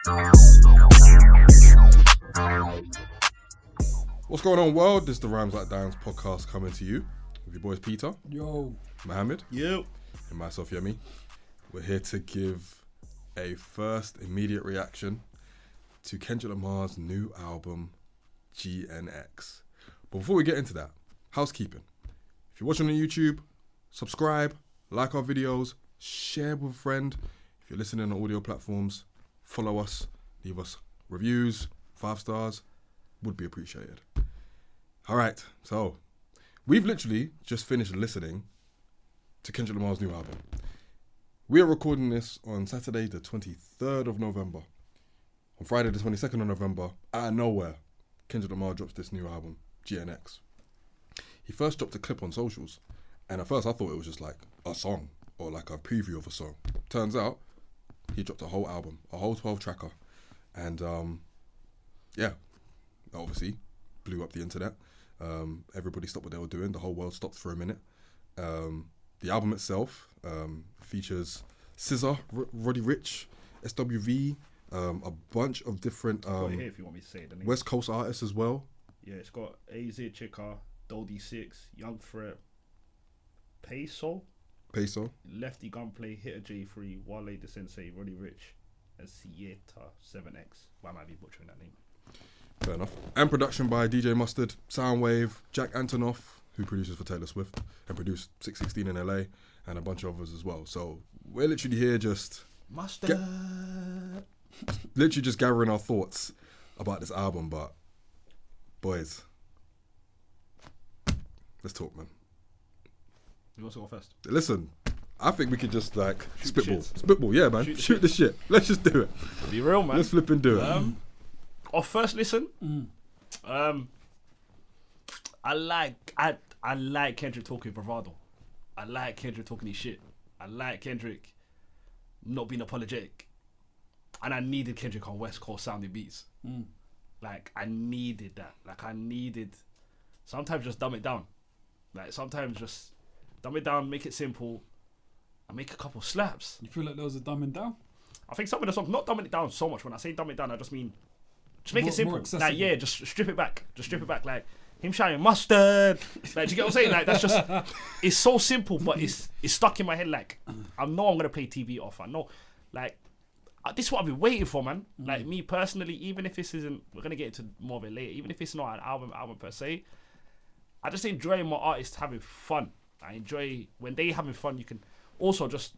What's going on, world? This is the Rhymes Like Diamonds podcast coming to you with your boys Peter, Yo, Mohammed, Yo. and myself, Yemi. We're here to give a first immediate reaction to Kendrick Lamar's new album, GNX. But before we get into that, housekeeping. If you're watching on YouTube, subscribe, like our videos, share with a friend. If you're listening on audio platforms, follow us, leave us reviews, 5 stars, would be appreciated. All right, so we've literally just finished listening to Kendrick Lamar's new album. We are recording this on Saturday, the 23rd of November. On Friday, the 22nd of November, out of nowhere, Kendrick Lamar drops this new album, GNX. He first dropped a clip on socials, and at first I thought it was just like a song or like a preview of a song. Turns out, he dropped a whole album, a whole 12-tracker, and yeah, obviously blew up the internet. Everybody stopped what they were doing. The whole world stopped for a minute. The album itself features SZA, Roddy Ricch, SWV, a bunch of different Got it here if you want me to say it, the name. West Coast artists as well. Yeah, it's got AKChike, YoungThreat, YoungThreat, Peysoh, Lefty Gunplay, Hitta J3, Wallie The Sensei, Roddy Ricch, and Jay3. Well, I might be butchering that name. Fair enough. And production by DJ Mustard, Sounwave, Jack Antonoff, who produces for Taylor Swift and produced 616 in LA, and a bunch of others as well. So we're literally here just literally just gathering our thoughts about this album. But boys, let's talk, man. You want to go first? Listen, I think we could just like Shoot spitball, yeah, man. Shoot the shit. Let's just do it. Be real, man. Let's flip and do it. Off first listen, I like Kendrick talking bravado. I like Kendrick talking his shit. I like Kendrick not being apologetic. And I needed Kendrick on West Coast sounding beats. Like, I needed that. Like, I needed... Sometimes just dumb it down. Like, sometimes just dumb it down, make it simple, and make a couple slaps. you feel like there was a dumbing down? I think some of the songs, not dumbing it down so much. When I say dumb it down, I just mean... Just make More- it simple. more accessible. Like, yeah, just strip it back. Just strip it back. Like, him shouting mustard. Like, do you get what I'm saying? Like, that's just... It's so simple, but it's stuck in my head. Like, I know I'm going to play TV off. I know, like... This is what I've been waiting for, man. Like, me personally, even if this isn't... We're going to get into more of it later. Even if it's not an album per se, I just enjoy my artists having fun. I enjoy... When they having fun, you can... Also, just...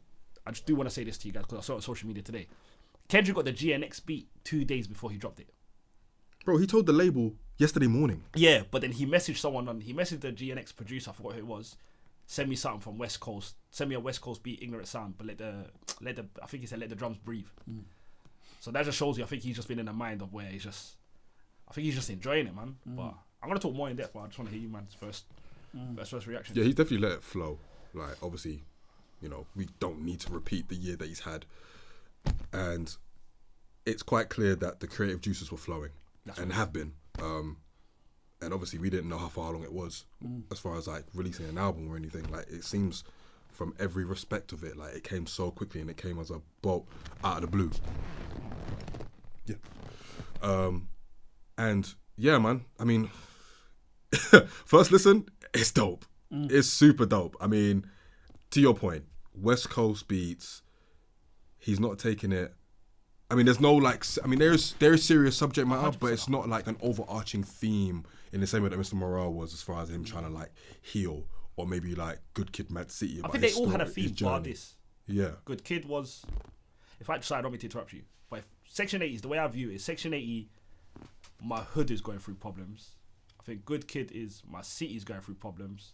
I just do want to say this to you guys, because I saw it on social media today. Kendrick got the GNX beat 2 days before he dropped it. Bro, he told the label yesterday morning. Yeah, but then he messaged he messaged the GNX producer, I forgot who it was, send me something from West Coast, send me a West Coast beat, ignorant sound, but let the I think he said let the drums breathe. So that just shows you, I think he's just been in the mind of where I think he's just enjoying it, man. But I'm going to talk more in depth, but I just want to hear you, man's first reaction. Yeah, he's definitely let it flow. Like, obviously, you know, we don't need to repeat the year that he's had. And it's quite clear that the creative juices were flowing. And have been. And obviously we didn't know how far along it was as far as like releasing an album or anything. Like, it seems from every respect of it, like it came so quickly and it came as a bolt out of the blue. Yeah. And yeah, man, I mean, first listen, it's dope. It's super dope. I mean, to your point, West Coast beats, he's not taking it. I mean, there's no like. I mean, there is serious subject matter, but it's not like an overarching theme in the same way that Mr. Morale was, as far as him trying to like heal, or maybe like Good Kid, Mad City. I think they all had a theme bar this. Yeah. Good Kid was... If I decide, I don't mean to interrupt you, but if Section 80 is the way I view it, is Section 80, my hood is going through problems. I think Good Kid is my city's going through problems.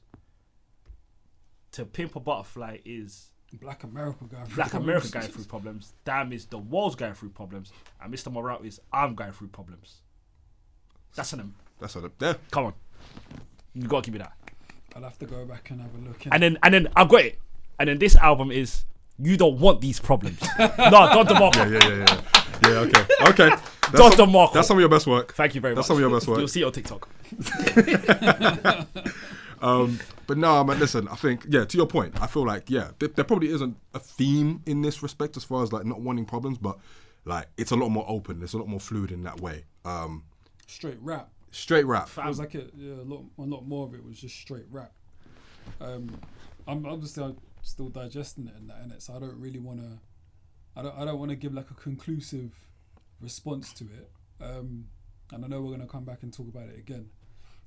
To Pimp a Butterfly is... Black America going through problems. Damn is the world's going through problems. And Mr. Morale is I'm going through problems. That's on him. That's on him. Yeah. Come on. You gotta give me that. I'll have to go back and have a look. And then I got it. And then this album is You Don't Want These Problems. No, Don DeMarco. Yeah, okay. Don DeMarco. That's some of your best work. Thank you very much. That's some of your best work. You'll see it on TikTok. But no, man, listen, I think, yeah, to your point, I feel like, yeah, there probably isn't a theme in this respect as far as like not wanting problems, but Like, it's a lot more open. It's a lot more fluid in that way. Straight rap. Straight rap. It was like a lot more of it was just straight rap. I'm still digesting it and that, innit? So I don't really want to. I don't want to give like a conclusive response to it. And I know we're gonna come back and talk about it again.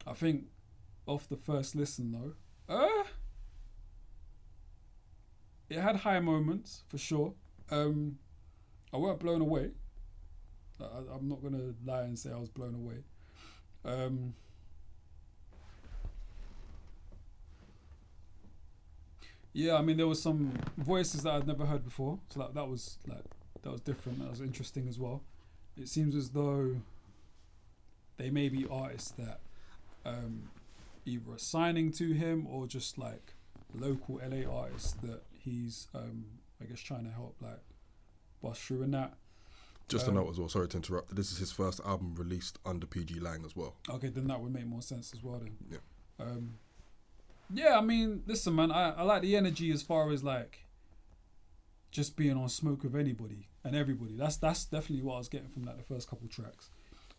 I think off the first listen though, it had high moments for sure. I weren't blown away. I'm not gonna lie and say I was blown away. Yeah, I mean there was some voices that I'd never heard before, so that was different. That was interesting as well. It seems as though they may be artists that either are signing to him or just like local LA artists that he's I guess trying to help like bust through and that. Just a note as well, sorry to interrupt. This is his first album released under PG Lang as well. Okay, then that would make more sense as well then. Yeah. Yeah, I mean, listen, man, I like the energy as far as like just being on smoke with anybody and everybody. That's definitely what I was getting from like the first couple tracks.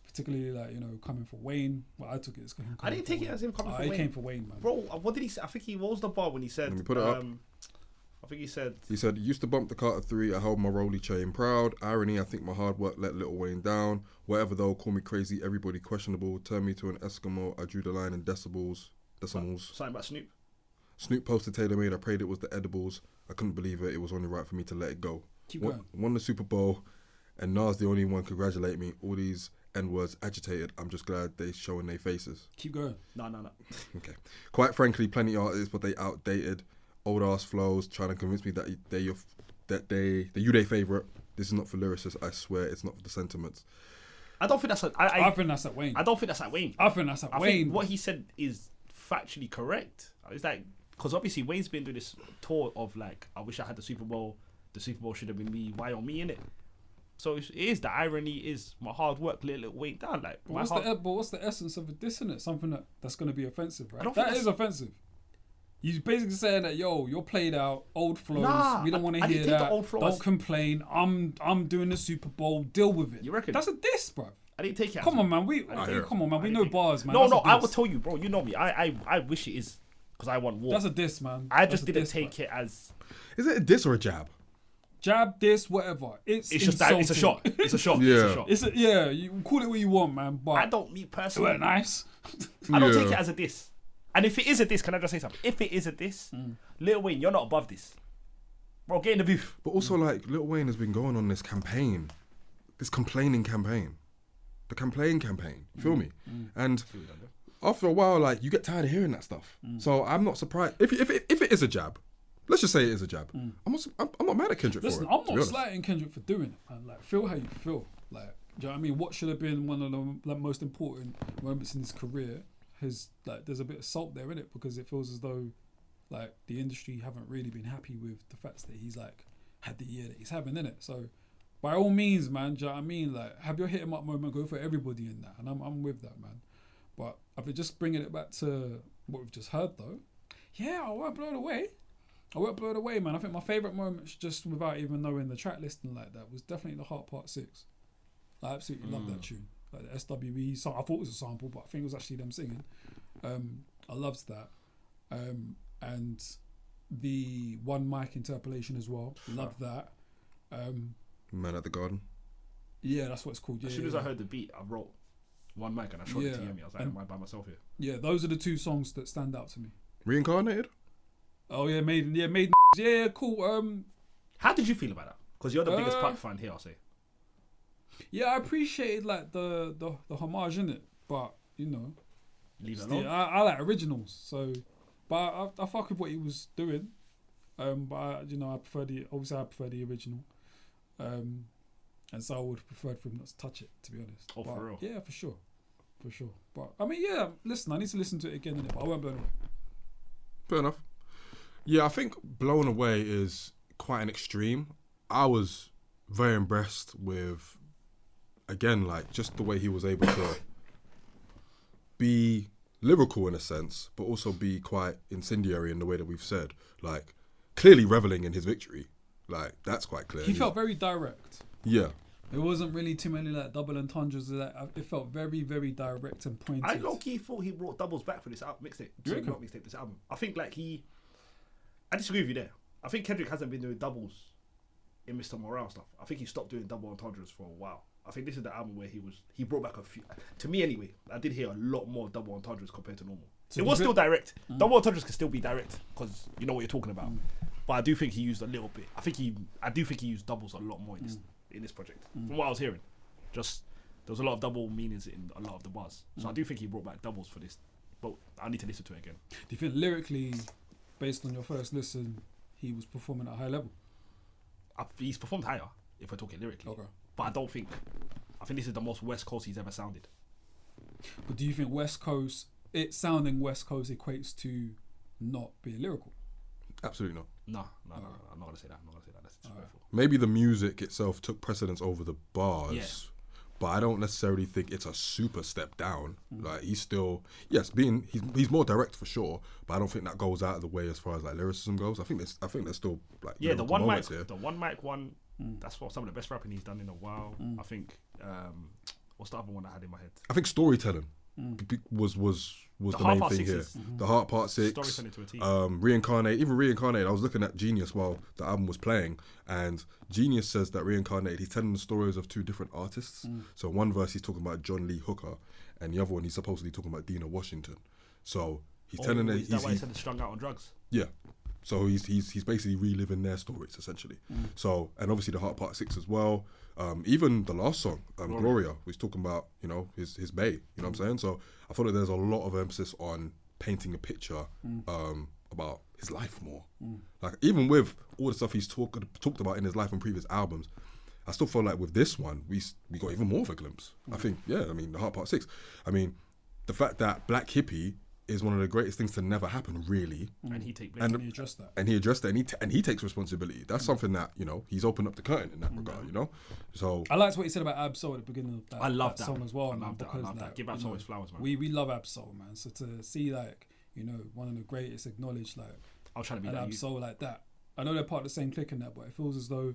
Particularly like, you know, coming for Wayne. Well, I took it as him. I didn't take it as him coming for Wayne. He came for Wayne, man. Bro, what did he say? I think what was the bar when he said? Let me put it up. I think he said, used to bump the Carter 3, I hold my rolly chain proud. Irony, I think my hard work let Lil Wayne down. Whatever though, call me crazy, everybody questionable. Turn me to an Eskimo, I drew the line in decimals. Something about Snoop. Snoop posted Taylor Made, I prayed it was the edibles. I couldn't believe it was only right for me to let it go. Keep going. Won the Super Bowl, and Nas the only one congratulate me. All these N-words agitated, I'm just glad they showing their faces. Keep going. No. Okay. Quite frankly, plenty artists, but they outdated. Old ass flows, trying to convince me that they favourite. This is not for lyricists, I swear, it's not for the sentiments. I don't think that's I think that's at Wayne. I don't think that's at Wayne. I think that's at Wayne. Think what he said is factually correct. It's like, because obviously Wayne's been doing this tour of like, I wish I had the Super Bowl. The Super Bowl should have been me. Why on me, innit? So it is, the irony is my hard work let it Wayne down. Like, but what's the essence of a diss, innit? Something that's going to be offensive, right? That is offensive. He's basically saying that, yo, you're played out, old flows. We don't want to hear that. Don't complain. I'm doing the Super Bowl. Deal with it. You reckon? That's a diss, bro. I didn't take it. Come on, man. We know bars, man. No. I will tell you, bro. You know me. I wish it is because I want war. That's a diss, man. I just didn't take it as. Is it a diss or a jab? Jab, diss, whatever. It's just that. It's a shot. It's a shot. Yeah. It's a shot. You call it what you want, man. But I don't mean personally. It nice. I don't take it as a diss. And if it is a diss, can I just say something? If it is a diss, Lil Wayne, you're not above this. Bro, get in the booth. But also, like, Lil Wayne has been going on this campaign, this complaining campaign. The complain campaign. You feel me? And after a while, like, you get tired of hearing that stuff. So I'm not surprised. If it is a jab, let's just say it is a jab. I'm not mad at Kendrick for it. I'm not slighting Kendrick for doing it, man. Like, feel how you feel. Like, do you know what I mean? What should have been one of the most important moments in his career? There's a bit of salt there in it because it feels as though like the industry haven't really been happy with the fact that he's like had the year that he's having in it. So by all means, man, do you know what I mean? Like, have your hit 'em up moment, go for everybody in that, and I'm with that, man. But if we're just bringing it back to what we've just heard though, I weren't blown away, man. I think my favourite moments, just without even knowing the track listing like that, was definitely the Heart Part 6. I absolutely love that tune. Like the SWE song, I thought it was a sample, but I think it was actually them singing. I loved that. And the one mic interpolation as well. Loved that. Man at the Garden. Yeah, that's what it's called. Yeah, as soon as I heard the beat, I wrote one mic and I shot it to Yemi. I was like, am I by myself here? Yeah, those are the two songs that stand out to me. Reincarnated? Oh yeah, Maiden. Yeah, Maiden. Yeah, cool. How did you feel about that? Because you're the biggest Puck fan here, I'll say. Yeah, I appreciated like the homage in it, but you know, leave it alone. I like originals, so but I fuck with what he was doing. But I prefer the original. And so I would have preferred for him not to touch it, to be honest. Oh, for real? Yeah, for sure. But I mean, listen, I need to listen to it again, but I won't blown away. Fair enough. Yeah, I think blown away is quite an extreme. I was very impressed with, again, like just the way he was able to be lyrical in a sense, but also be quite incendiary in the way that we've said. Like, clearly reveling in his victory. Like, that's quite clear. He felt very direct. Yeah. There wasn't really too many like double entendres. It felt very, very direct and pointed. I low-key thought he brought doubles back for this mixtape. Yeah. Not mixtape, this album. I think like I disagree with you there. I think Kendrick hasn't been doing doubles in Mr. Morale stuff. I think he stopped doing double entendres for a while. I think this is the album where he brought back a few. To me anyway, I did hear a lot more double entendres compared to normal. So it was still direct. Double entendres can still be direct because you know what you're talking about. But I do think he used a little bit. I do think he used doubles a lot more in this project. From what I was hearing, just there was a lot of double meanings in a lot of the bars. So I do think he brought back doubles for this. But I need to listen to it again. Do you think lyrically, based on your first listen, he was performing at a high level? He's performed higher if we're talking lyrically. Okay. But I think this is the most West Coast he's ever sounded. But do you think West Coast, it sounding West Coast equates to not being lyrical? Absolutely not. No, I'm not gonna say that. That's disrespectful. Maybe the music itself took precedence over the bars. Yeah. But I don't necessarily think it's a super step down. Like he's still, he's more direct for sure, but I don't think that goes out of the way as far as like lyricism goes. I think there's still like the one mic, here. the one mic one. That's what some of the best rapping he's done in a while. I think. What's the other one I had in my head? I think storytelling was the main thing here. The Heart Part 6, Storytelling to a T. Reincarnate. I was looking at Genius while the album was playing, and Genius says that Reincarnate, he's telling the stories of two different artists. So one verse he's talking about John Lee Hooker, and the other one he's supposedly talking about Dina Washington. So he's telling is that why he said it's strung out on drugs? Yeah. So he's basically reliving their stories essentially. So, and obviously the Heart Part 6 as well. Even the last song, Gloria, he's talking about, you know, his bae, you know what I'm saying? So I thought that there's a lot of emphasis on painting a picture about his life more. Like even with all the stuff he's talked about in his life and previous albums, I still feel like with this one, we got even more of a glimpse. I think, the Heart Part 6. I mean, the fact that Black Hippie is one of the greatest things to never happen, really. And he take And he addressed that. And he addressed it, and he takes responsibility. That's something that, you know, he's opened up the curtain in that regard, you know? So I liked what he said about Ab-Soul at the beginning of that, I love that song as well, I man. love that. Because I love that. Give Ab-Soul his flowers, man. We love Ab-Soul, man. So to see like, you know, one of the greatest acknowledged like I was trying to be like Ab-Soul like that. I know they're part of the same clique in that, but it feels as though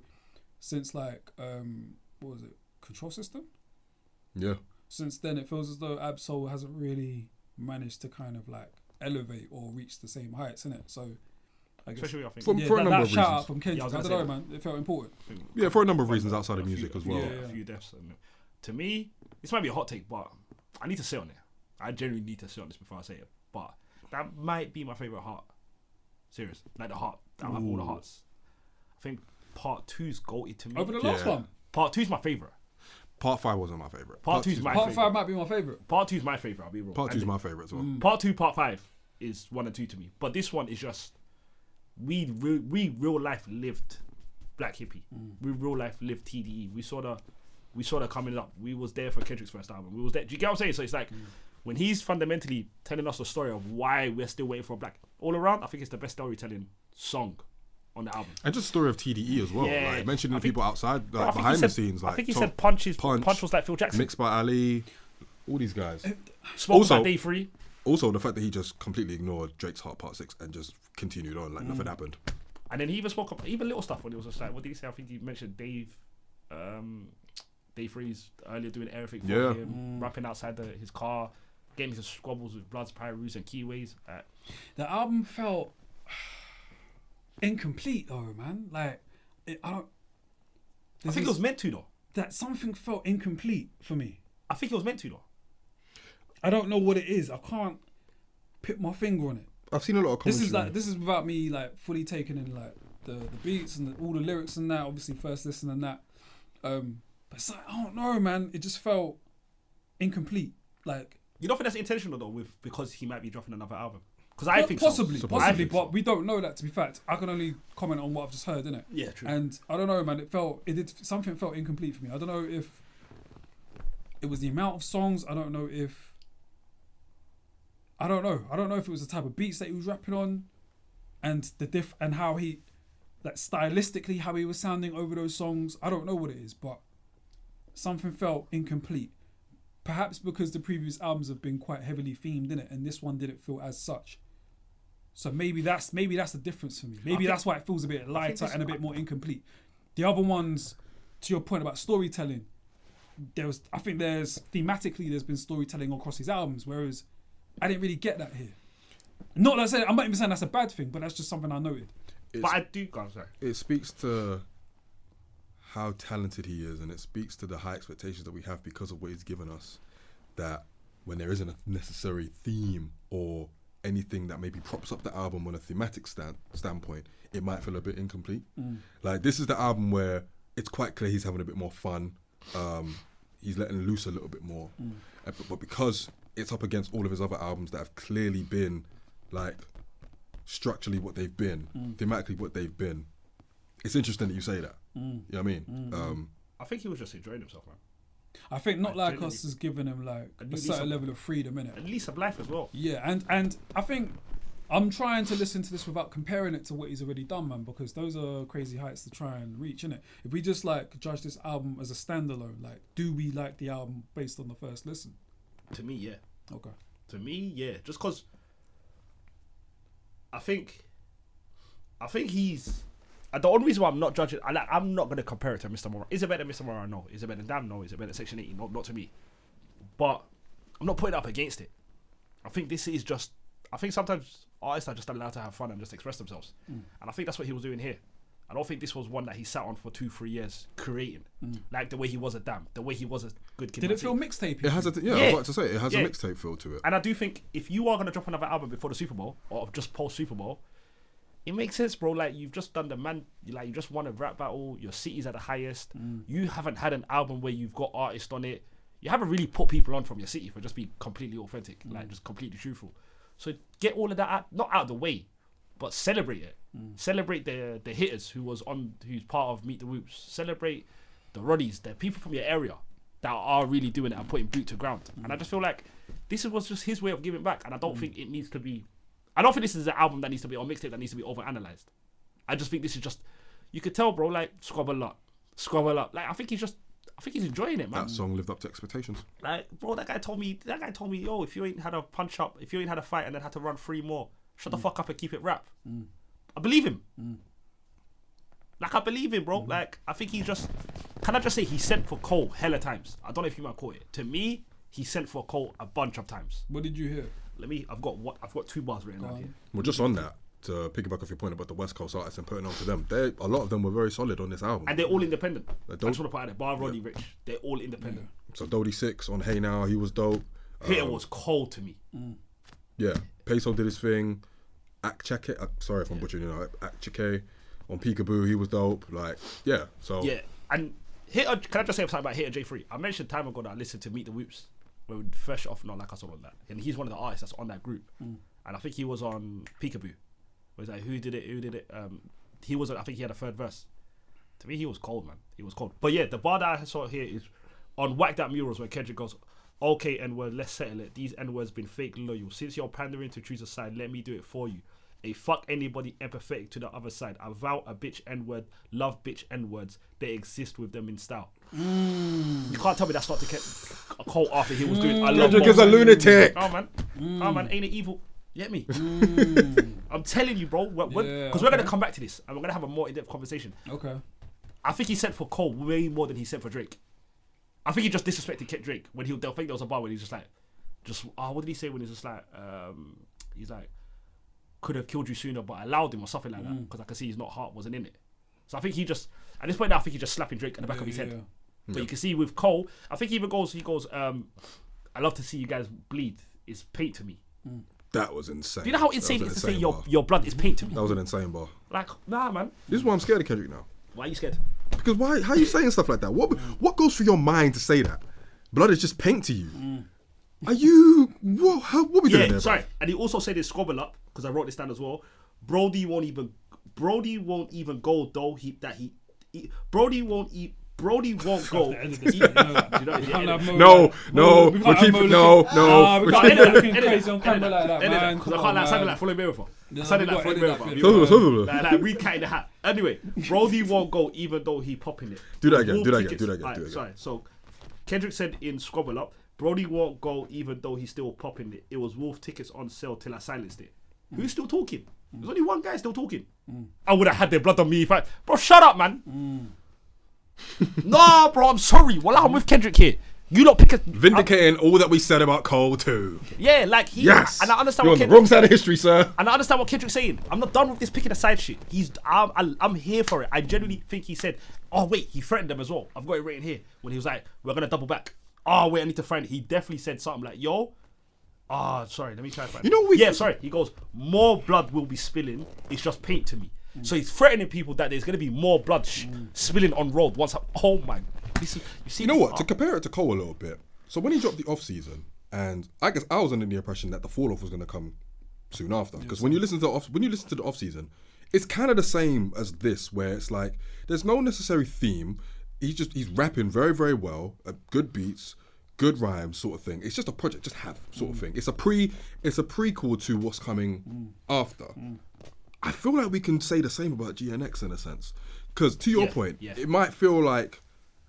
since like what was it? Control System? yeah. Since then it feels as though Ab-Soul hasn't really managed to kind of like elevate or reach the same heights, innit? So I guess especially I think For a number that of shout out reasons. from Kendrick, Yeah, I was I gonna don't know, say man. It felt important. Yeah, for a number of reasons outside of a few- music as a few- well. Yeah. A few deaths. And to me, this might be a hot take, but I need to sit on it. I genuinely need to sit on this before I say it. But that might be my favorite Heart. Serious, like the Heart. I have all the Hearts. I think Part 2's goated to me. Over the last Yeah. one. Part 2's my favorite. Part 5 wasn't my favorite. Part 2's my Part favorite. 5 might be my favourite. Part 2's my favorite. I'll be real. Part 2 is And my favorite as well. Part 2, Part 5 is 1 and 2 to me. But this one is just we real life lived Black Hippie. We real life lived TDE. We saw the coming up. We was there for Kendrick's first album. We was there. Do you get what I'm saying? So it's like when he's fundamentally telling us the story of why we're still waiting for a Black all around. I think it's the best storytelling song on the album. And just the story of TDE as well. Yeah. Like mentioning I the think- people outside, Bro, I like think behind he the said- scenes. Like I think he Punch, said Punch was like Phil Jackson. Mixed by Ali, all these guys. Spoke Also- about Day 3. Also, the fact that he just completely ignored Drake's Heart Part 6 and just continued on like nothing happened. And then he even spoke about even little stuff when it was just like, what did he say? I think he mentioned Day 3's earlier doing everything for Yeah. him, rapping outside his car, getting into squabbles with Bloods, Pyrus, and Keyways. The album felt incomplete though, man. Like I think it was meant to though. that something felt incomplete for me. I think it was meant to though. I don't know what it is. I can't put my finger on it. I've seen a lot of commentary. This is without me like fully taking in like the beats and all the lyrics and that. Obviously, first listen and that. But it's like, I don't know, man. It just felt incomplete. Like You don't think that's intentional though, because he might be dropping another album? Because I think possibly, so. possibly, I think but so. we don't know that to be fact. I can only comment on what I've just heard, innit? Yeah, true. And I don't know, man. Something felt incomplete for me. I don't know if it was the amount of songs. I don't know if it was the type of beats that he was rapping on, and and how he, like stylistically, how he was sounding over those songs. I don't know what it is, but something felt incomplete. Perhaps because the previous albums have been quite heavily themed in it, and this one didn't feel as such. So maybe that's the difference for me. Maybe that's why it feels a bit lighter and a bit more incomplete. The other ones to your point about storytelling, I think thematically there's been storytelling across his albums, whereas I didn't really get that here. Not that I said, I'm not even saying that's a bad thing, but that's just something I noted. But I do, go on, sorry. It speaks to how talented he is, and it speaks to the high expectations that we have because of what he's given us, that when there isn't a necessary theme or anything that maybe props up the album on a thematic standpoint, it might feel a bit incomplete. Like, this is the album where it's quite clear he's having a bit more fun. He's letting loose a little bit more. But because it's up against all of his other albums that have clearly been, like, structurally what they've been, thematically what they've been, it's interesting that you say that. You know what I mean? I think he was just enjoying himself, man. I think Not Like Us has given him like a certain level of freedom, innit? At least of life as well. Yeah, and I think I'm trying to listen to this without comparing it to what he's already done, man, because those are crazy heights to try and reach, innit? If we just like judge this album as a standalone, like, do we like the album based on the first listen? To me, yeah. Okay. To me, yeah. Just because I think he's... the only reason why I'm not judging... I'm not going to compare it to Mr. Morale. Is it better than Mr. Morale? No. Is it better than Damn? No. Is it better than Section 80? No, not to me. But I'm not putting it up against it. I think this is just... I think sometimes artists are just allowed to have fun and just express themselves. And I think that's what he was doing here. I don't think this was one that he sat on for 2-3 years creating. Like the way he was a Damn. The way he was a Good Kid. Did it feel mixtape? It has I was about to say, it has a mixtape feel to it. And I do think if you are going to drop another album before the Super Bowl, or just post Super Bowl, it makes sense, bro. Like, you've just done you just won a rap battle, your city's at the highest. You haven't had an album where you've got artists on it. You haven't really put people on from your city for just being completely authentic, like just completely truthful. So get all of that not out of the way, but celebrate it. Celebrate the hitters who's part of Meet the Whoops. Celebrate the Roddies, the people from your area that are really doing it and putting boot to ground. And I just feel like this was just his way of giving back, and I don't think it needs to be... I don't think this is an album that needs to be, or mixtape that needs to be overanalyzed. I just think this is just... You could tell, bro, like, squabble up. Like, I think he's enjoying it, man. That song lived up to expectations. Like, bro, that guy told me, yo, if you ain't had a punch up, if you ain't had a fight and then had to run 3 more, shut the fuck up and keep it rap. I believe him. Like, I believe him, bro. Like, I think he just... Can I just say he sent for Cole hella times? I don't know if you might call it. To me, he sent for Cole a bunch of times. What did you hear? I've got 2 bars written down here. Well, just on that, to piggyback off your point about the West Coast artists and putting on to them, a lot of them were very solid on this album. And they're all independent. I just want to put out there, bar Roddy Ricch, they're all independent. So Dodie 6 on Hey Now, he was dope. Hitta was cold to me. Yeah, Peysoh did his thing. AKChike, sorry if I'm butchering it out. AKChike on Peekaboo, he was dope. Like, yeah, so... Yeah, and Hitta, can I just say something about Hitta J3? I mentioned time ago that I listened to Meet the Whoops, where we fresh off Not Like Us all on that. And he's one of the artists that's on that group. And I think he was on Peekaboo. Where it's like, who did it? I think he had a 3rd verse. To me, he was cold, man. He was cold. But yeah, the bar that I saw here is on Whack That Murals, where Kendrick goes, okay, N-word, let's settle it. These N-words been fake loyal. Since you're pandering to choose a side, let me do it for you. A fuck anybody empathetic to the other side. I vow a bitch N-word, love bitch N-words. They exist with them in style. You can't tell me that's not a cult after he was doing I love Kendrick is a lunatic. Oh man, ain't it evil? You get me? I'm telling you, bro. Because we're going to come back to this and we're going to have a more in-depth conversation. Okay. I think he sent for Cole way more than he sent for Drake. I think he just disrespected Drake when I think there was a bar where he's just like, what did he say when he's just like, he's like, could have killed you sooner, but I allowed him or something like that because I could see his heart wasn't in it. So I think he just, at this point now, I think he's just slapping Drake in the back of his head. But you can see with Cole, I think he goes, I love to see you guys bleed. It's paint to me. That was insane. Do you know how insane it is to say your blood is paint to me? That was an insane bar. Like, nah, man. This is why I'm scared of Kendrick now. Why are you scared? Because why? How are you saying stuff like that? What goes through your mind to say that? Blood is just paint to you. Are you... What we doing there? Sorry. And he also said his squabble up, because I wrote this down as well. Brody won't even go though. Brody won't go. No. We're keeping no. We can't end up looking crazy on camera like that, man. Because I can't like sounding like Fully Miracle. Sounding like Fully Miracle. Like recat in the hat. Anyway, Brody won't go even though he popping it. Do that again. Sorry. So Kendrick said in Squabble Up, Brody won't go even though he's still popping it. It was Wolf tickets on sale till I silenced it. Who's still talking? There's only one guy still talking. I would have had their blood on me if bro, shut up, man. Nah, bro, I'm sorry. Well, I'm with Kendrick here. You lot pick a Vindicating all that we said about Cole too. Yeah, like he. Yes. And I understand You're what on the wrong side of history, sir. And I understand what Kendrick's saying. I'm not done with this picking a side shit. I'm here for it. I genuinely think he said, oh wait, he threatened them as well. I've got it written here when he was like, we're gonna double back. Oh wait, I need to find it. He definitely said something like, yo. Sorry, let me try to find it. Sorry. He goes, more blood will be spilling. It's just paint to me. So he's threatening people that there's gonna be more blood spilling on road once. Oh my. You know what? To compare it to Cole a little bit. So when he dropped the off season, and I guess I was under the impression that the fall off was going to come soon after, because when you listen to the off season, it's kind of the same as this, where it's like there's no necessary theme. He's rapping very, very well, good beats, good rhymes, sort of thing. It's just a project, just have sort of thing. It's a prequel to what's coming after. I feel like we can say the same about GNX in a sense, because to your point, it might feel like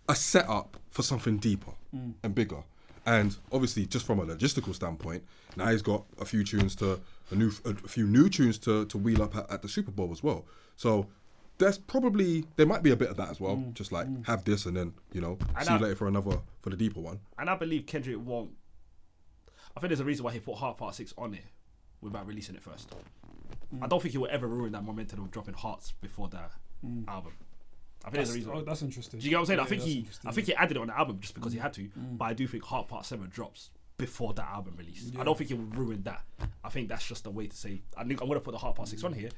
a setup for something deeper and bigger. And obviously, just from a logistical standpoint, now he's got a few new tunes to wheel up at the Super Bowl as well. So there might be a bit of that as well. Just like have this and then see you later for the deeper one. And I believe Kendrick won't. I think there's a reason why he put Heart Part 6 on it without releasing it first. I don't think he will ever ruin that momentum of dropping Hearts before that album. I think there's a reason. That's interesting. Do you get what I'm saying? I think he added it on the album just because he had to. But I do think Heart Part 7 drops before that album release. I don't think it will ruin that. I think that's just a way to say. I think I'm gonna put the Heart Part 6 on here,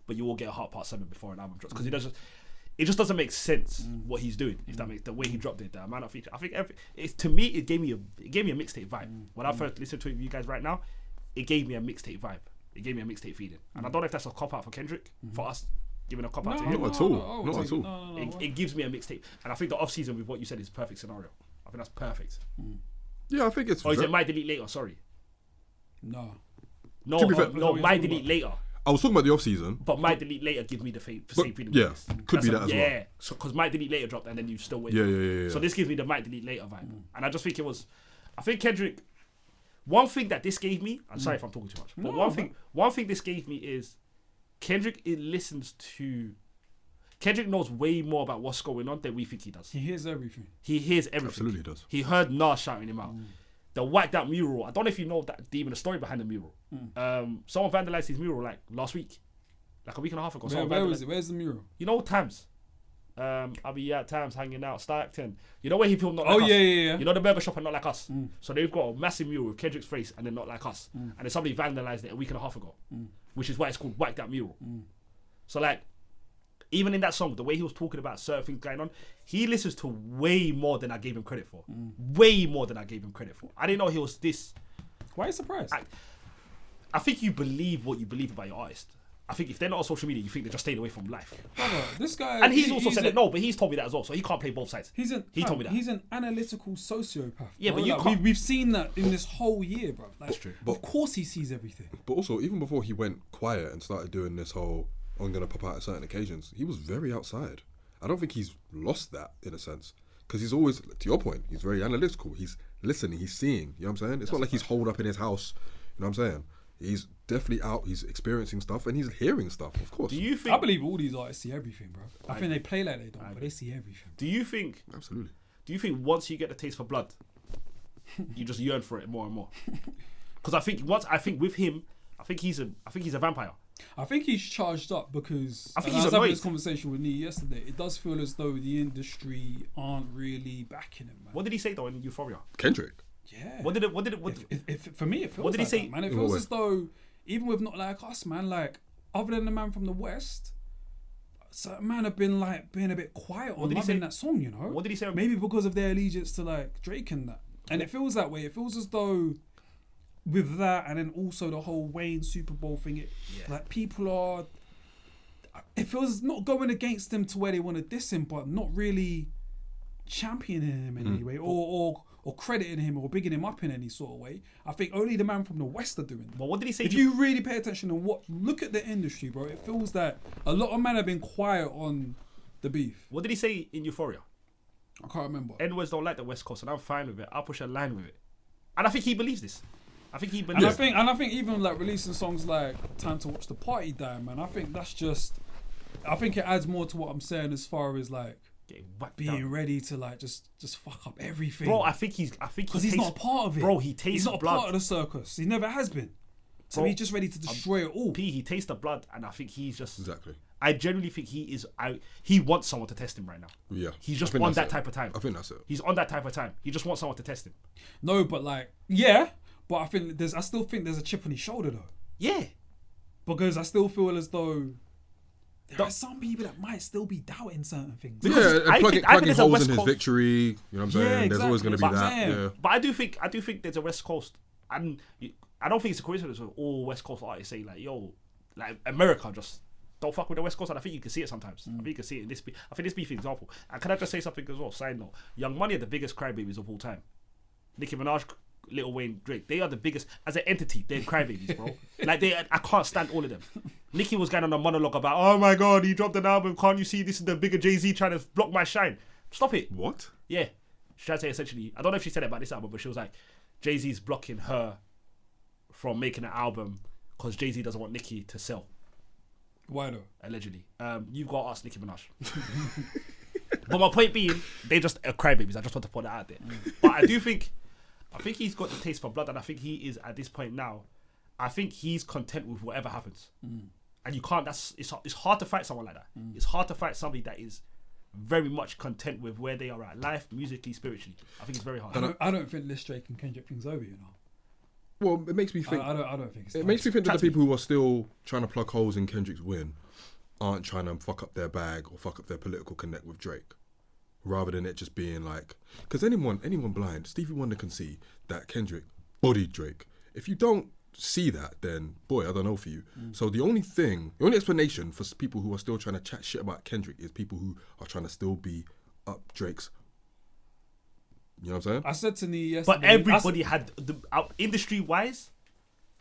but you will get a Heart Part 7 before an album drops because it just doesn't make sense what he's doing. If that makes the way he dropped it, the amount of feature. I think to me it gave me a mixtape vibe. When I first listened to it with you guys right now, it gave me a mixtape vibe. It gave me a mixtape feeling, and I don't know if that's a cop out for Kendrick for us. Giving a cop out to him. Not at all. It gives me a mixtape. And I think the off season with what you said is a perfect scenario. I think that's perfect. Yeah, I think it's... Or is it My Delete Later? Sorry. No, My Delete Later. I was talking about the off season. But My Delete Later gives me the same feeling. Yeah, could be that as well. Yeah, because My Delete Later dropped and then you still wait. Yeah. So this gives me the My Delete Later vibe. And I just think I think Kendrick... One thing that this gave me... I'm sorry if I'm talking too much. But one thing this gave me is... Kendrick knows way more about what's going on than we think he does. He hears everything. Absolutely does. He heard Nas shouting him out. The whacked out mural. I don't know if you know even the story behind the mural. Someone vandalized his mural like last week. Like a week and a half ago. Where was it? Where's the mural? You know Tams? I'll be at Tams hanging out, Star Act 10. You know where he filmed Not Like Us? Yeah. You know the burger shop and Not Like Us? So they've got a massive mural with Kendrick's face and then Not Like Us. And then somebody vandalized it a week and a half ago. Which is why it's called Whack That Mural. So like, even in that song, the way he was talking about certain things going on, he listens to way more than I gave him credit for. Way more than I gave him credit for. I didn't know he was this. Why are you surprised? I think you believe what you believe about your artist. I think if they're not on social media, you think they're just staying away from life. This guy... And he's also said that, no, but he's told me that as well, so he can't play both sides. He told me that. He's an analytical sociopath. Yeah, but you can't... We've seen that in this whole year, bro. That's true. Of course he sees everything. But also, even before he went quiet and started doing this whole, I'm going to pop out at certain occasions, he was very outside. I don't think he's lost that, in a sense. Because he's always, to your point, he's very analytical. He's listening, he's seeing, you know what I'm saying? It's not like he's holed up in his house, you know what I'm saying? He's definitely out, he's experiencing stuff, and he's hearing stuff, of course. Do you think... I believe all these artists see everything, bro. I think they play like they don't, but they see everything. Do you think... Absolutely. Do you think once you get the taste for blood, you just yearn for it more and more? Because I think with him, I think he's a vampire. I think he's charged up because I think I he's was having annoyed. this conversation with Nee yesterday. It does feel as though the industry aren't really backing him, man. What did he say though in Euphoria? Kendrick. Yeah. What did it? For me, it feels What did he like say? that, man. It feels as though even with Not Like Us, man, like other than the man from the West, certain man have been like being a bit quiet on loving that song, you know. What did he say? Maybe because of their allegiance to like Drake and that, and it feels that way. It feels as though with that, and then also the whole Wayne Super Bowl thing, like people are. It feels not going against them to where they want to diss him, but not really championing him in any way, or crediting him or bigging him up in any sort of way. I think only the man from the West are doing that. But what did he say? If you really pay attention and look at the industry, bro, it feels that a lot of men have been quiet on the beef. What did he say in Euphoria? I can't remember. N-words don't like the West Coast, and I'm fine with it. I'll push a line with it, and I think he believes this. I think he believes. And I think even like releasing songs like "Time to Watch the Party Die," man, I think that's just. I think it adds more to what I'm saying as far as like getting whacked being down. ready to like just fuck up everything. Bro, I think he's because not a part of it. Bro, he tastes He's not a blood. part of the circus. He never has been. So Bro, he's just ready to destroy it all. He tastes the blood, and I think he's just Exactly. I genuinely think he wants someone to test him right now. Yeah. He's just I think on that's that it. type of time. I think that's it. He's on that type of time. He just wants someone to test him. No, but like, yeah. But I still think there's a chip on his shoulder though. Yeah. Because I still feel as though there are some people that might still be doubting certain things. Yeah, Because and I plugging think there's a holes West in his Coast- victory. You know what I'm saying? Yeah, There's always going to be exactly. that. But Yeah. But I do think there's a West Coast, and I don't think it's a coincidence with all West Coast artists say like, yo, like America just don't fuck with the West Coast, and I think you can see it sometimes. I think you can see it in this. I think this beef example. And can I just say something as well? Side note: Young Money are the biggest crybabies of all time. Nicki Minaj, Lil Wayne, Drake, they are the biggest as an entity. They're crybabies, bro. Like I can't stand all of them. Nicki was going on a monologue about, oh my god, he dropped an album. Can't you see this is the bigger Jay-Z trying to block my shine? Stop it. What? Yeah. She tried to say essentially, I don't know if she said it about this album, but she was like, Jay-Z's blocking her from making an album because Jay-Z doesn't want Nicki to sell. Why though? Allegedly. You've got to ask Nicki Minaj. But my point being, they just are crybabies. I just want to put that out there. But I think he's got the taste for blood, and I think he is at this point now. I think he's content with whatever happens. And you can't, it's hard to fight someone like that. It's hard to fight somebody that is very much content with where they are at life, musically, spiritually. I think it's very hard. I don't think Lil Drake and Kendrick thing's over, you know. Well, it makes me think. I don't think it's It done. makes me think that the people who are still trying to plug holes in Kendrick's win aren't trying to fuck up their bag or fuck up their political connect with Drake, rather than it just being like, because anyone blind, Stevie Wonder can see that Kendrick bodied Drake. If you don't see that, then boy, I don't know for you. So the only explanation for people who are still trying to chat shit about Kendrick is people who are trying to still be up Drake's. You know what I'm saying? I said to Nee yesterday. But everybody had, industry wise,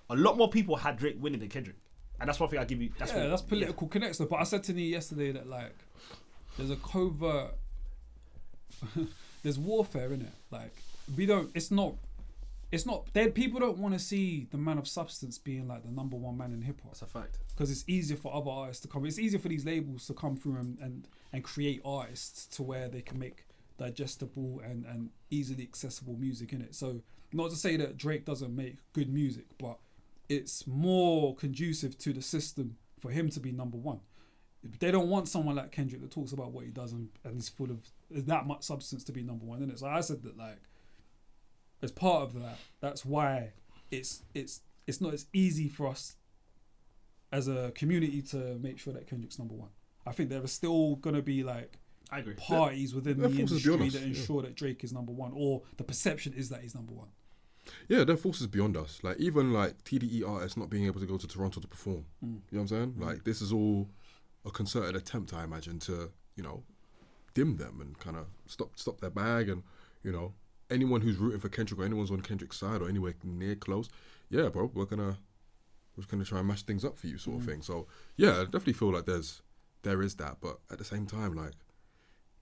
a lot more people had Drake winning than Kendrick. And that's one thing I give you. That's political connection. But I said to Nee yesterday that like, there's a covert, there's warfare in it. Like it's not. People don't want to see the man of substance being like the number one man in hip hop. That's a fact. Because it's easier for other artists to come. It's easier for these labels to come through and create artists to where they can make digestible and easily accessible music in it. So not to say that Drake doesn't make good music, but it's more conducive to the system for him to be number one. They don't want someone like Kendrick that talks about what he does and is full of that much substance to be number one in it. So I said that like, as part of that, that's why it's not as easy for us as a community to make sure that Kendrick's number one. I think there are still gonna be like, I agree. parties within the forces industry beyond us, that ensure that Drake is number one, or the perception is that he's number one. Yeah, there are forces beyond us. Like even like TDE artists not being able to go to Toronto to perform. You know what I'm saying? Like this is all a concerted attempt, I imagine, to, you know, dim them and kind of stop their bag. And, you know, anyone who's rooting for Kendrick or anyone's on Kendrick's side or anywhere near close, yeah, bro, we're gonna try and mash things up for you, sort of thing. So yeah, I definitely feel like there is that, but at the same time, like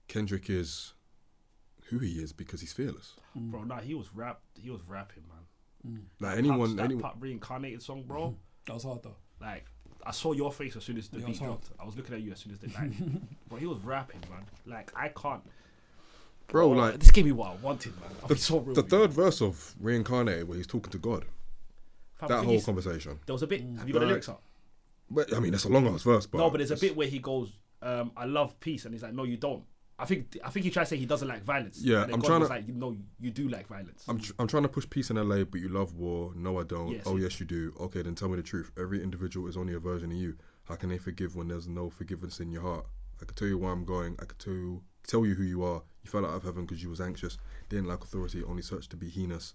Kendrick is who he is because he's fearless. Bro, nah, he was rapping, man. Like That pop reincarnated song, bro. That was hard though. Like, I saw your face as soon as the Yeah, beat it's hard. dropped. I was looking at you as soon as the like, bro, he was rapping, man. Like, I can't, bro, like this gave me what I wanted, man. I'm so real. the third verse of Reincarnated where he's talking to God, Fam, that thing whole is, conversation. there was a bit. Have you got the Right. lyrics up? But I mean, that's a long ass verse, but No, but there's a bit where he goes, "I love peace," and he's like, "No, you don't." I think he tried to say he doesn't like violence. Yeah, and then I'm God trying was to- like, "No, you do like violence." I'm trying to push peace in LA, but you love war. No, I don't. Yes. Oh, yes, you do. Okay, then tell me the truth. Every individual is only a version of you. How can they forgive when there's no forgiveness in your heart? I could tell you where I'm going. I could tell you who you are. You fell out of heaven because you was anxious. Didn't like authority. Only searched to be heinous.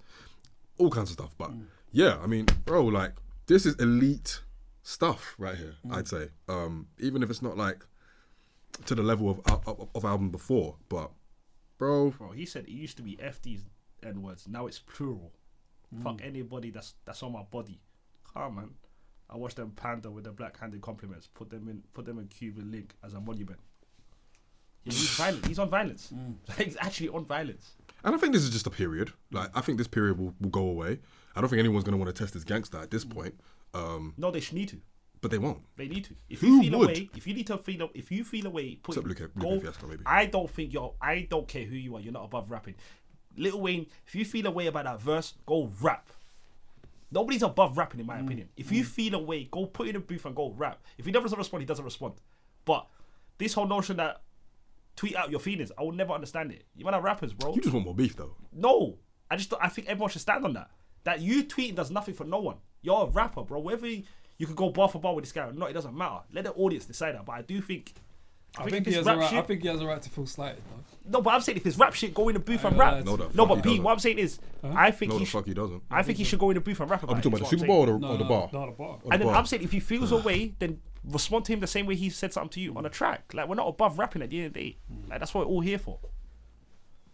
All kinds of stuff. But yeah, I mean, bro, like this is elite stuff right here. I'd say, even if it's not like to the level of album before, but bro, He said it used to be FD's N words. Now it's plural. Fuck anybody that's on my body. Come man. I watched them pander with the black-handed compliments. Put them in Cuban link as a monument. Yeah, he's violent. He's on violence. He's actually on violence. and I think this is just a period. Like I think this period will go away. I don't think anyone's gonna want to test this gangster at this point. No, they should need to. But they won't. They need to. If Who you feel would? a way, if you feel a way, put Except Luke go. Fiasco, maybe. I don't care who you are. You're not above rapping. Lil Wayne, if you feel a way about that verse, go rap. Nobody's above rapping, in my opinion. If you feel a way, go put in a booth and go rap. If he doesn't respond, he doesn't respond. But this whole notion that tweet out your feelings, I will never understand it. You man are rappers, bro. You just want more beef, though. No, I think everyone should stand on that. That you tweeting does nothing for no one. You're a rapper, bro. Whether you could go bar for bar with this guy or not, it doesn't matter. Let the audience decide that. But I do think. I think he has a right to feel slighted, though. No, but I'm saying if it's rap shit, go in the booth and rap. No, but P, what I'm saying is, I think he doesn't. I think he should go in the booth and rap about I'm it. talking about the Super Bowl or the bar? No, the bar. And then I'm saying if he feels a way, then respond to him the same way he said something to you on a track. Like, we're not above rapping at the end of the day. Like, that's what we're all here for.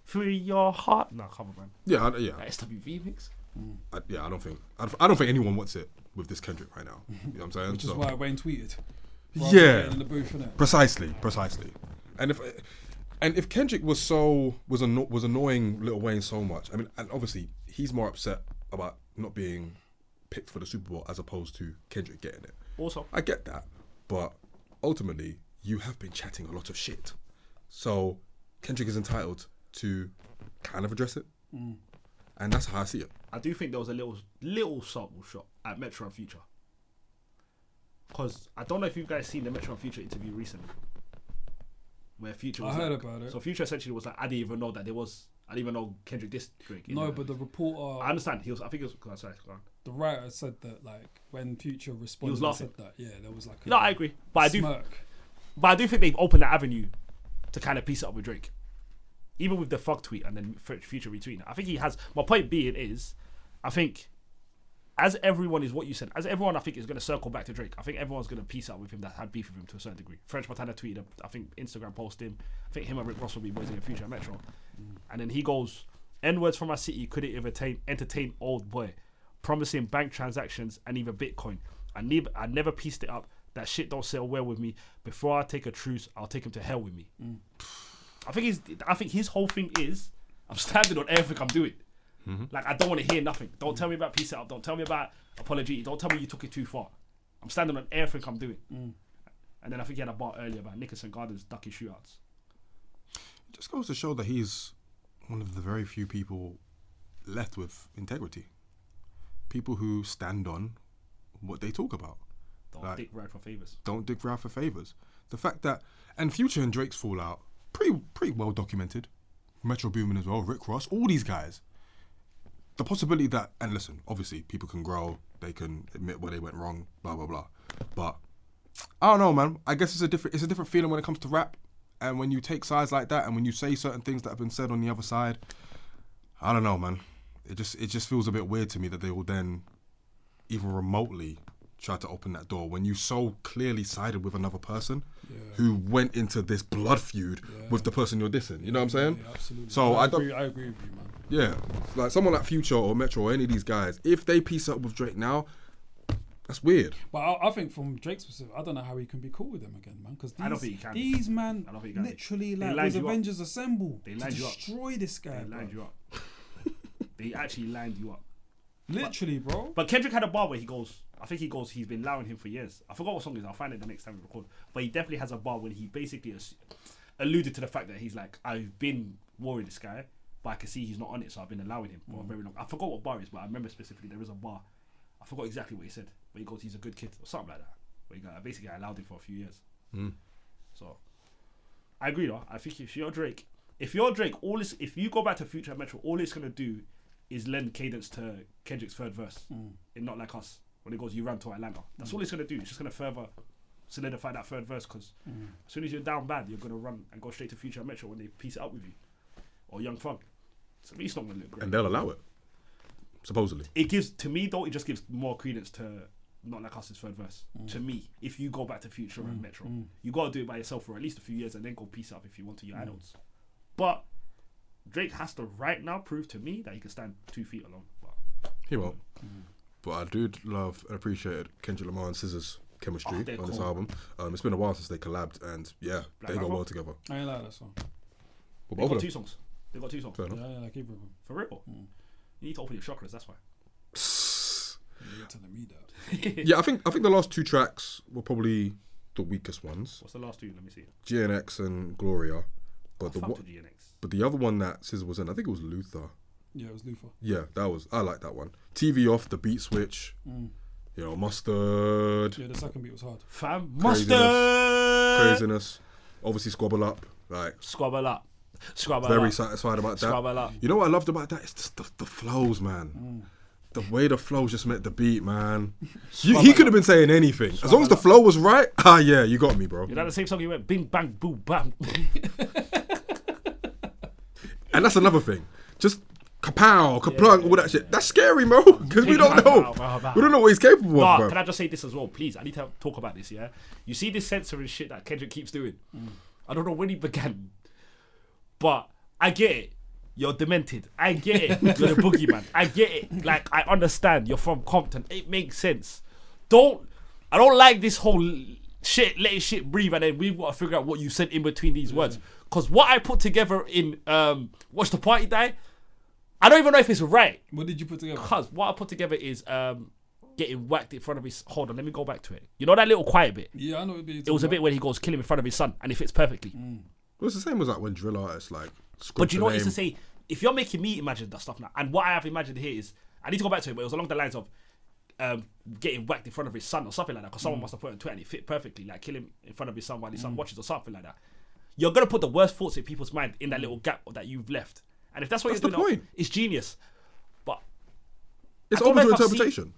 Free your heart. No, come on, man. Yeah. Like SWV mix. I don't think anyone wants it with this Kendrick right now. You know what I'm saying? Which is why Wayne tweeted. Yeah. In the booth, innit? Precisely. And if Kendrick was annoying Lil Wayne so much, I mean, and obviously he's more upset about not being picked for the Super Bowl as opposed to Kendrick getting it. Also, I get that, but ultimately you have been chatting a lot of shit, so Kendrick is entitled to kind of address it, and that's how I see it. I do think there was a little sample shot at Metro and Future, because I don't know if you guys seen the Metro and Future interview recently, where Future was I heard about it. So Future essentially was like, I didn't even know Kendrick dissed Drake. No, but the reporter. I understand. I think it was. Sorry, go on. The writer said that, like, when Future responded, He was laughing. said that. Yeah, there was like. No, I agree, but smirk. I do think they've opened that avenue to kind of piece it up with Drake, even with the fuck tweet and then Future retweeting it. I think he has. My point being is, I think, as everyone is what you said, as everyone I think is going to circle back to Drake. I think everyone's going to piece up with him that had beef with him to a certain degree. French Montana tweeted, I think Instagram posted him. I think him and Rick Ross will be boys in the Future at Metro, and then he goes, "N-words from my city couldn't entertain old boy, promising bank transactions and even Bitcoin. I never pieced it up. That shit don't sell well with me. Before I take a truce, I'll take him to hell with me." I think his whole thing is, I'm standing on everything I'm doing. Like, I don't want to hear nothing. Don't tell me about piece it up. Don't tell me about apology. Don't tell me you took it too far. I'm standing on everything I'm doing. And then I think he had a bar earlier about Nickerson Gardens ducking shootouts. It just goes to show that he's one of the very few people left with integrity. People who stand on what they talk about. Don't dick ride for favours. Don't dick ride for favours. The fact that, and Future and Drake's fallout, pretty well documented. Metro Boomin as well, Rick Ross, all these guys. The possibility that, and listen, obviously people can grow, they can admit where they went wrong, blah blah blah. But I don't know, man. I guess it's a different feeling when it comes to rap, and when you take sides like that, and when you say certain things that have been said on the other side. I don't know, man. It just feels a bit weird to me that they will then even remotely try to open that door when you so clearly sided with another person who went into this blood feud with the person you're dissing. You know what I'm saying? Yeah, absolutely. So I agree with you, man. Yeah, like someone like Future or Metro or any of these guys, if they piece up with Drake now, that's weird. But I think from Drake's perspective, I don't know how he can be cool with them again, man. Because I don't think he can. These man literally like was Avengers Assemble to destroy this guy. They lined you up. They actually lined you up. Literally, bro. But Kendrick had a bar where he's been allowing him for years. I forgot what song it is. I'll find it the next time we record. But he definitely has a bar when he basically alluded to the fact that he's like, I've been worried this guy, but I can see he's not on it, so I've been allowing him for a very long. I forgot what bar it is, but I remember specifically there is a bar. I forgot exactly what he said. But he goes, he's a good kid or something like that. But basically I allowed him for a few years. So I agree though. I think if you're Drake, if you go back to Future and Metro, all it's gonna do is lend cadence to Kendrick's third verse in Not Like Us when it goes, you ran to Atlanta. That's all it's going to do. It's just going to further solidify that third verse, because as soon as you're down bad, you're going to run and go straight to Future and Metro when they piece it up with you. Or Young Thug. So it's not going to look great. And they'll allow it, supposedly. It gives, to me though, it just gives more credence to Not Like Us' third verse. To me, if you go back to Future and Metro, you got to do it by yourself for at least a few years and then go piece up if you want to your idols. But Drake has to right now prove to me that he can stand 2 feet alone. But he won't. But I do love and appreciate Kendrick Lamar and SZA's chemistry on this album. It's been a while since they collabed, and they go well together. I ain't like that song. Well, they got 2 songs. They got 2 songs. Yeah, like either of them. For real? You need to open your chakras, that's why. You're telling me that. Yeah, I think the last 2 tracks were probably the weakest ones. What's the last 2? Let me see. GNX and Gloria. But I fucked with GNX. but the other one that SZA was in, I think it was Luther. Yeah, it was Luther. Yeah, I like that one. TV off, the beat switch. You know, Mustard. Yeah, the second beat was hard. Fam, Craziness. Mustard. Craziness. Obviously, Squabble Up. Like, Squabble up. Squabble very up. satisfied about that. Squabble up. You know what I loved about that? It's just the flows, man. The way the flows just met the beat, man. He could have been saying anything. As long as the flow was right, yeah, you got me, bro. You know the same song he went bing bang boom bam. And that's another thing. Just kapow, kaplunk, all that shit. That's scary, bro. Because we don't know. We don't know what he's capable of, bro. Can I just say this as well, please? I need to talk about this, yeah? You see this censoring shit that Kendrick keeps doing? I don't know when he began, but I get it. You're demented. I get it. You're the boogeyman. I get it. Like, I understand. You're from Compton. It makes sense. I don't like this whole shit, letting shit breathe, and then we've got to figure out what you said in between these words. Because what I put together in Watch the Party Die, I don't even know if it's right. What did you put together? Because what I put together is getting whacked in front of his... Hold on, let me go back to it. You know that little quiet bit? Yeah, I know it was a bit where he goes, kill him in front of his son, and it fits perfectly. It was the same as like when drill artists like... But you know what I used to say? If you're making me imagine that stuff now, and what I have imagined here is... I need to go back to it, but it was along the lines of getting whacked in front of his son or something like that, because someone must have put it on Twitter and it fit perfectly, like kill him in front of his son while his son watches or something like that. You're going to put the worst thoughts in people's mind in that little gap that you've left. And if that's what That's you're the doing, point. It's genius. But It's I don't open know to if I've interpretation.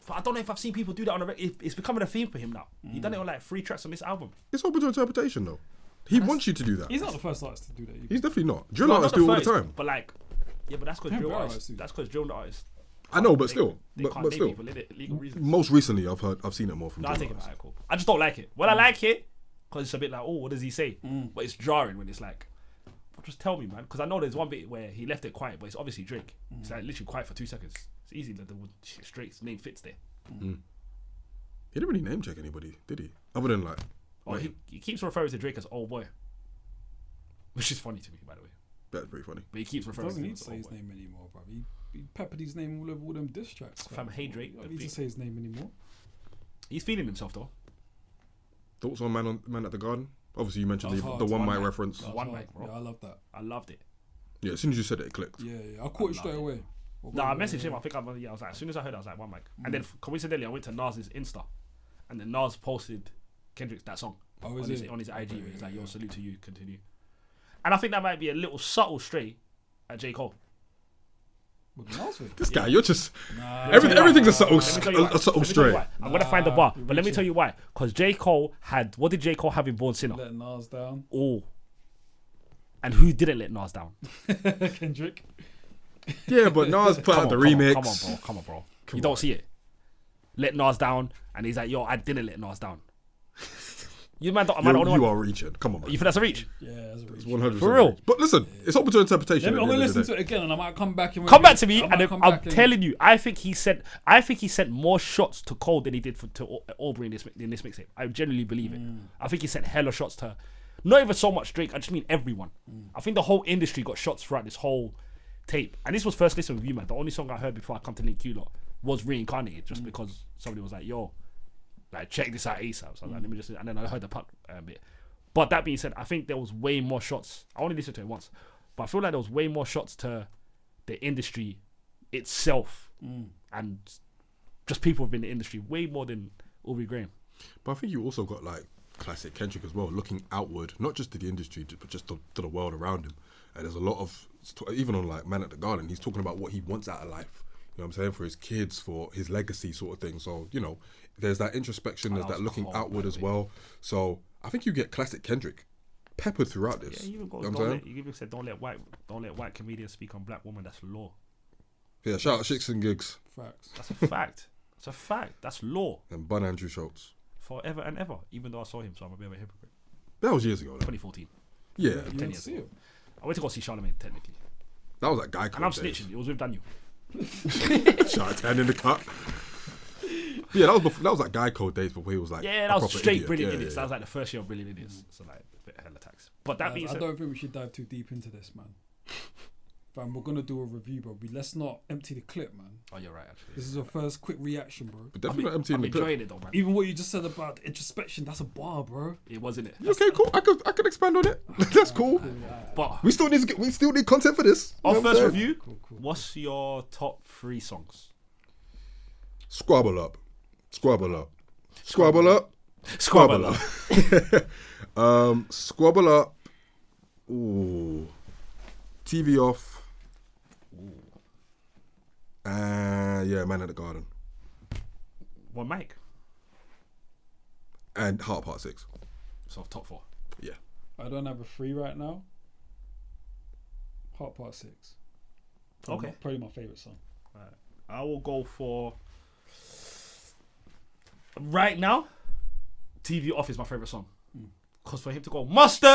I don't know if I've seen people do that on a... It's becoming a theme for him now. He done it on like 3 tracks on this album. It's open to interpretation, though. He wants you to do that. He's not the first artist to do that. He's definitely not. Drill No, artists not do it all first, the time. But like... Yeah, but that's because Kendrick drill Lamar artists... do that. That's because drill artists... I know, but still. They But can't still. name people, innit? Legal reasons. Most recently, I've seen it more from No, I drill take it artists. back. Cool. I just don't like it. Well, I like it because it's a bit like, oh, what does he say? But it's jarring when it's like, well, just tell me, man. Because I know there's one bit where he left it quiet, but it's obviously Drake. It's like literally quiet for 2 seconds. It's easy that the Drake's name fits there. He didn't really name check anybody, did he? Other than like... Oh, he keeps referring to Drake as old boy, which is funny to me, by the way. That's pretty funny. But he keeps referring Doesn't to him need as to say old his boy. name anymore, bro. He peppered his name all over all them diss tracks. Fam, hey Drake. I don't need to say his name anymore. He's feeling himself though. Thoughts on Man at the Garden? Obviously, you mentioned That was the hard. one One mic mic. reference. That was One hard. mic, bro. Yeah, I love that. I loved it. Yeah, as soon as you said it, it clicked. Yeah. I caught it straight away. No, I messaged him. I think I was like, as soon as I heard it, I was like, one mic. And then coincidentally, I went to Nas's Insta, and then Nas posted Kendrick's that song Oh, on is his, it? on his IG. Where he's like, yo, salute to you, continue. And I think that might be a little subtle stray at J. Cole. With the last one? This guy, you're just... Nah, Everything's a subtle Let me tell you why. a subtle Let me tell you stray. why. I'm gonna find the bar, you're but let me reaching. tell you why. Because J. Cole had, what did J. Cole have in Born Sinner? Let Nas down. Oh. And who didn't let Nas down? Kendrick. Yeah, but Nas put out the remix. Come on, bro. You don't see it. Let Nas down, and he's like, yo, I didn't let Nas down. You man, am I the only You one? are reaching. Come on, man. You think that's a reach? Yeah, that's a reach. It's 100%. For real. reach. But listen, it's open to interpretation. I'm gonna at the end of the listen day. to it again, and I might come back and Come back to me, I and might then come I'm back and- telling you, I think he sent more shots to Cole than he did to Aubrey in this mixtape. I genuinely believe it. I think he sent hella shots to, not even so much Drake. I just mean everyone. I think the whole industry got shots throughout this whole tape. And this was first listen with you, man. The only song I heard before I come to Link Q lot was Reincarnated, just because somebody was like, yo, like check this out ASAP. So I was like, let me just, and then I heard the puck bit. But that being said, I think there was way more shots. I only listened to it once, but I feel like there was way more shots to the industry itself and just people within the industry, way more than Aubrey Graham. But I think you also got like classic Kendrick as well, looking outward, not just to the industry, but just to the world around him. And there's a lot of, even on like Man at the Garden, he's talking about what he wants out of life. You know what I'm saying? For his kids, for his legacy sort of thing. So, you know, there's that introspection, there's that looking outward as well. So I think you get classic Kendrick peppered throughout this. Yeah, you even got, you know what I'm saying? you even said don't let white comedians speak on black women. That's law. Yeah, shout out Shicks and Gigs Facts. That's a fact. That's a fact. That's law. and Bun Andrew Schultz. Forever and ever. Even though I saw him, so I'm a bit of a hypocrite. That was years ago, though. 2014. Yeah, You 10 didn't years see ago. it. I went to go see Charlamagne, technically. that was that guy. And I'm snitching. It was with Daniel. Shout out 10 in the cut. Yeah, that was like Guy Code days before he was like Yeah, a that was proper straight idiot. Brilliant Yeah, Idiots. yeah, That was like the first year of Brilliant Idiots. So like, a bit hella tax. But that being I said, don't think we should dive too deep into this, man. I Fam, we're gonna do a review, bro. Let's not empty the clip, man. Oh, you're right, actually. This is our first quick reaction, bro. But definitely not emptying I'm the clip. enjoying it, though, man. Even what you just said about introspection, that's a bar, bro. It wasn't it. Okay, cool. I could expand on it. That's cool. But We still need content for this. You our know what I'm first saying? review, Cool. what's your top 3 songs? Squabble up. Squabble up. Squabble up. Squabble up. Squabble up. Ooh. TV off. Yeah, Man at the Garden. One mic. And Heart Part 6. So top 4. Yeah. I don't have a 3 right now. Heart Part 6. Okay. Probably my favourite song. Right. I will go for right now. TV Off is my favorite song. Cause for him to go mustard,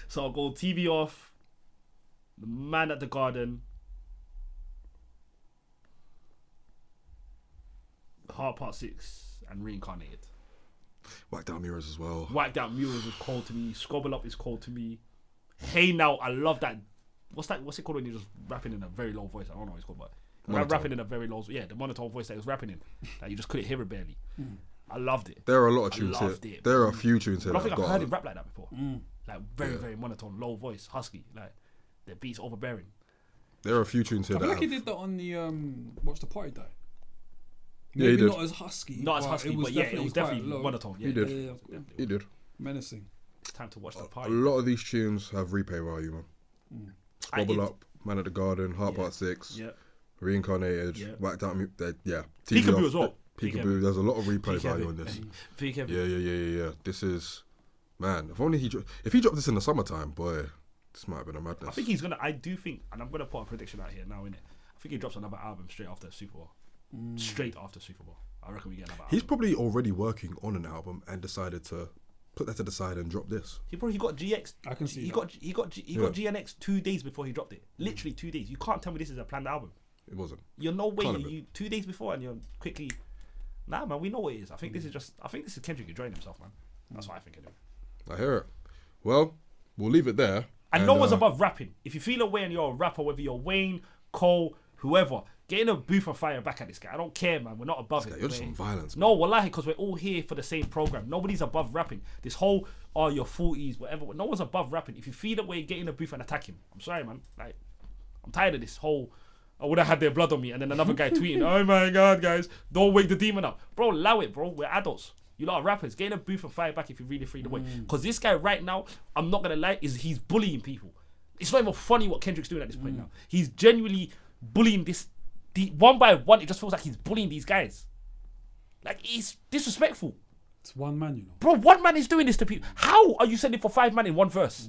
so I'll go TV Off, The Man at the Garden, Heart Part 6, and Reincarnated. Whacked Out Mirrors as well. Wiped Out Murals is cold to me. Squabble Up is cold to me. Hey Now, I love that. What's it called when you're just rapping in a very low voice? I don't know what it's called, but rapping in a very low, the monotone voice that he was rapping in, that you just couldn't hear it barely. I loved it. There are a lot of tunes loved here. it. There are a few tunes here. I don't think that I've got heard him rap like that before. Like very, Yeah. very monotone, low voice, husky. Like the beats overbearing. There are a few tunes here I feel that like he have, did that on the Watch the Party Die. Yeah, he Maybe did. not as husky. Not as husky, but yeah, it was definitely quite low. monotone. Yeah, He did. Yeah. he did. Menacing. It's time to watch the A party. lot of these tunes have replay value, man. Squabble I- Up, Man at the Garden, Heart Yeah. Part 6, Yeah. Reincarnated, Yeah. Whacked Out, yeah. Peekaboo TV as well. Peekaboo. There's a lot of replay Peekaboo. value on this. Peekaboo. Yeah. This is, man. If only if he dropped this in the summertime, boy, this might have been a madness. I think he's gonna. I do think, and I'm gonna put a prediction out here now. Innit? I think he drops another album straight after Super Bowl. Straight after Super Bowl. I reckon we get another. He's album. probably already working on an album and decided to put that to the side and drop this. He got GX. I can see He that. got GNX 2 days before he dropped it. Literally 2 days. You can't tell me this is a planned album. It wasn't. You're no way. Can't have You 2 days before and you're quickly. Nah, man. We know what it is. I think this is just. I think this is Kendrick enjoying himself, man. That's what I think. Anyway. I hear it. Well, we'll leave it there. And no one's above rapping. If you feel away and you're a rapper, whether you're Wayne, Cole, whoever, get in a booth and fire back at this guy. I don't care, man. We're not above it. You're just on violence. No, wallahi, because we're all here for the same program. Nobody's above rapping. This whole, your 40s, whatever. No one's above rapping. If you feel away, get in a booth and attack him. I'm sorry, man. Like, I'm tired of this whole, I would have had their blood on me. And then another guy tweeting, oh my God, guys, don't wake the demon up. Bro, allow it, bro. We're adults. You lot are rappers. Get in a booth and fire back if you really feel away. Because this guy right now, I'm not going to lie, he's bullying people. It's not even funny what Kendrick's doing at this point now. He's genuinely bullying one by one. It just feels like he's bullying these guys. Like, he's disrespectful. It's one man, you know. Bro, one man is doing this to people. How are you sending for 5 man in one verse?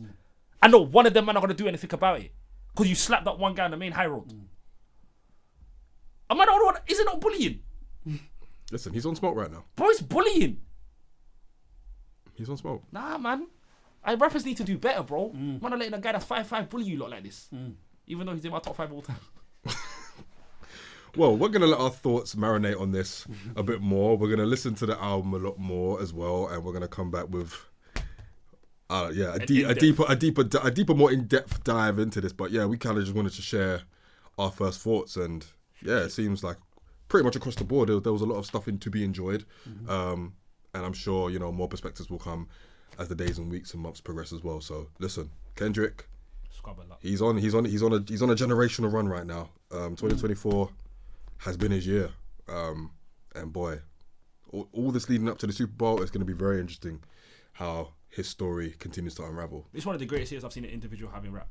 I know one of them man are going to do anything about it. Because you slapped that one guy on the main high road. Am I not, is it not bullying? Listen, he's on smoke right now. Bro, it's bullying. He's on smoke. Nah, man. Rappers need to do better, bro. Man, are letting a guy that's 5'5" bully you lot like this. Even though he's in my top 5 all time. Well, we're going to let our thoughts marinate on this a bit more. We're going to listen to the album a lot more as well. And we're going to come back with, a deeper, more in-depth dive into this. But yeah, we kind of just wanted to share our first thoughts. And yeah, it seems like pretty much across the board, there was a lot of stuff to be enjoyed. And I'm sure, more perspectives will come as the days and weeks and months progress as well. So listen, Kendrick, he's on a generational run right now. 2024 has been his year, and boy, all this leading up to the Super Bowl is going to be very interesting. How his story continues to unravel. It's one of the greatest years I've seen an individual having rap.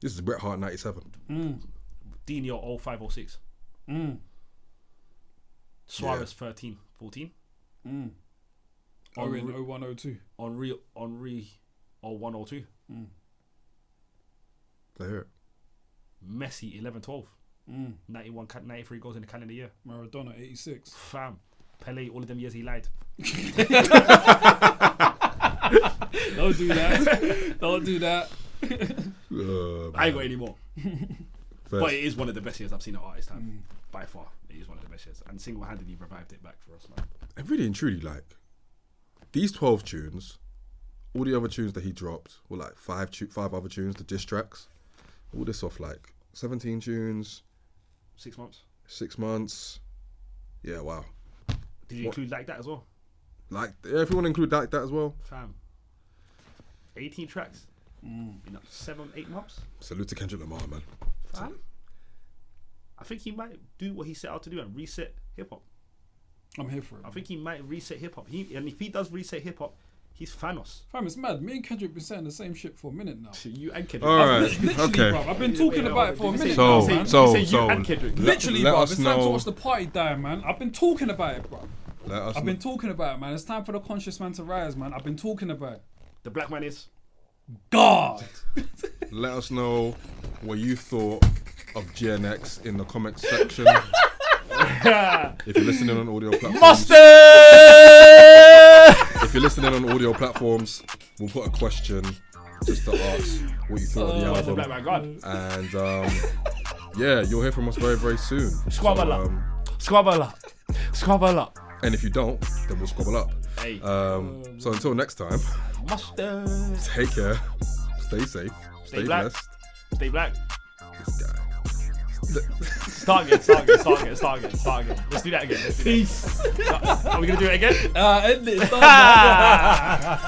This is Bret Hart '97. Dino 0506. Suarez 13, 14. Owen 0102. Henri 0102. I hear it. Messi 11, 12. 91, 93 goals in the calendar year. Maradona 86. Fam. Pele, all of them years he lied. Don't do that. Don't do that. I ain't got any more. First, But it is one of the best years I've seen an artist have. By far. It is one of the best years. And single-handedly revived it back for us, man. and really and truly, like, these 12 tunes all the other tunes that he dropped were like five other tunes, the diss tracks. All this off like 17 tunes. 6 months. 6 months. Yeah, wow. Did you include like that as well? Like, yeah, if you want to include like that as well. Fam. 18 tracks. 7-8 months. Salute to Kendrick Lamar, man. Fam. I think he might do what he set out to do and reset hip hop. I'm here for it. I think he might reset hip hop. And if he does reset hip hop, he's Thanos. Fam, it's mad. Me and Kendrick been saying the same shit for a minute now. You and Kendrick. All right, Literally, okay. bruv, I've been talking about it for a minute So- now, man. so- you and Kendrick. Literally, let bruv, us it's time to know- watch the party die, man. I've been talking about it, bruv. Let us I've been talking about it, man. It's time for the conscious man to rise, man. I've been talking about it. The black man is. God! let us know what you thought of GNX in the comments section. If you're listening on audio platforms, Mustard! if you're listening on audio platforms, we'll put a question just to ask what you thought of the The black album. man, God. And yeah, you'll hear from us very, very soon. Squabble up. Squabble up. Squabble up. And if you don't, then we'll squabble up. Hey. So until next time, Mustard. take care, stay safe, stay black. blessed. Stay black. This guy. Start again. Let's do that again. Peace. Are we going to do it again? End it. It's done, man.